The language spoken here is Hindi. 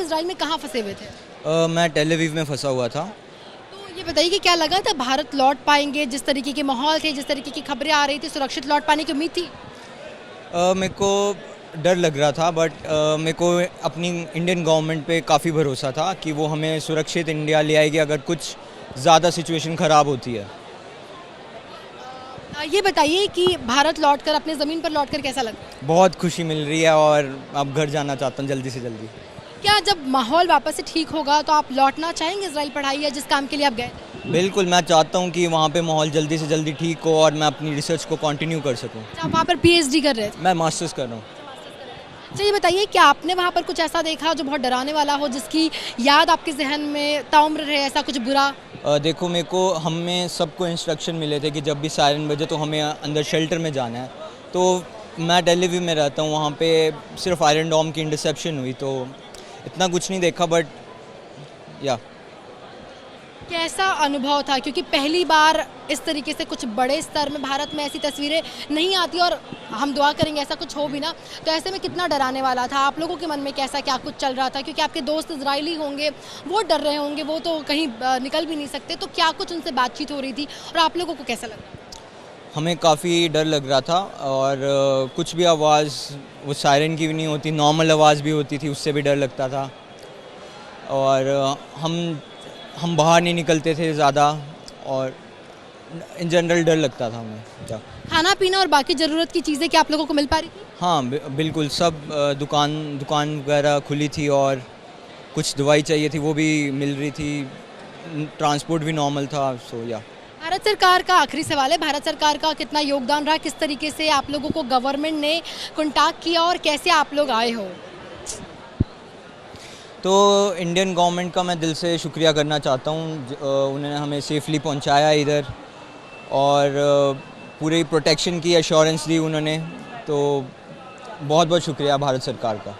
इजराइल में कहाँ फंसे हुए थे? मैं टेल अवीव में फंसा हुआ था। तो ये बताइए कि क्या लगा था भारत लौट पाएंगे? जिस तरीके के माहौल थे, जिस तरीके की खबरें आ रही थी, सुरक्षित लौट पाने की उम्मीद थी? मेरे को डर लग रहा था, बट मेरे को अपनी इंडियन गवर्नमेंट पे काफ़ी भरोसा था कि वो हमें सुरक्षित इंडिया ले आएगी अगर कुछ ज़्यादा सिचुएशन ख़राब होती है। ये बताइए कि भारत लौटकर, अपने ज़मीन पर लौटकर कैसा लगा? बहुत खुशी मिल रही है और अब घर जाना चाहता हूँ जल्दी से जल्दी। क्या जब माहौल वापस से ठीक होगा तो आप लौटना चाहेंगे इजराइल पढ़ाई या जिस काम के लिए आप गए थे? बिल्कुल, मैं चाहता हूँ कि वहाँ पे माहौल जल्दी से जल्दी ठीक हो और मैं अपनी रिसर्च को कंटिन्यू कर सकूँ। आप वहाँ पर पीएचडी कर रहे थे? मैं मास्टर्स कर रहा हूँ। अच्छा, ये बताइए क्या आपने वहाँ पर कुछ ऐसा देखा जो बहुत डराने वाला हो, जिसकी याद आपके जहन में ताउम्र रहे, ऐसा कुछ बुरा? देखो, मेरे को हमें सबको इंस्ट्रक्शन मिले थे कि जब भी सायरन बजे तो हमें अंदर शेल्टर में जाना है। तो मैं टेल अवीव में रहता हूँ, वहाँ पे सिर्फ आयरन डोम की इंटरसेप्शन हुई, तो इतना कुछ नहीं देखा, बट या कैसा अनुभव था? क्योंकि पहली बार इस तरीके से कुछ बड़े स्तर में भारत में ऐसी तस्वीरें नहीं आती, और हम दुआ करेंगे ऐसा कुछ हो भी ना। तो ऐसे में कितना डराने वाला था? आप लोगों के मन में कैसा क्या कुछ चल रहा था? क्योंकि आपके दोस्त इजरायली होंगे, वो डर रहे होंगे, वो तो कहीं निकल भी नहीं सकते। तो क्या कुछ उनसे बातचीत हो रही थी और आप लोगों को कैसा लगा? हमें काफ़ी डर लग रहा था, और कुछ भी आवाज़ वो सायरन की भी नहीं होती, नॉर्मल आवाज़ भी होती थी, उससे भी डर लगता था। और हम बाहर नहीं निकलते थे ज़्यादा, और इन जनरल डर लगता था हमें। क्या खाना पीना और बाकी ज़रूरत की चीज़ें क्या आप लोगों को मिल पा रही थी? हाँ, बिल्कुल सब दुकान वगैरह खुली थी, और कुछ दवाई चाहिए थी वो भी मिल रही थी, ट्रांसपोर्ट भी नॉर्मल था। सो या भारत सरकार का आखिरी सवाल है, भारत सरकार का कितना योगदान रहा? किस तरीके से आप लोगों को गवर्नमेंट ने कॉन्टैक्ट किया और कैसे आप लोग आए हो? तो इंडियन गवर्नमेंट का मैं दिल से शुक्रिया करना चाहता हूँ, उन्होंने हमें सेफली पहुँचाया इधर, और पूरी प्रोटेक्शन की एश्योरेंस दी उन्होंने। तो बहुत बहुत शुक्रिया भारत सरकार का।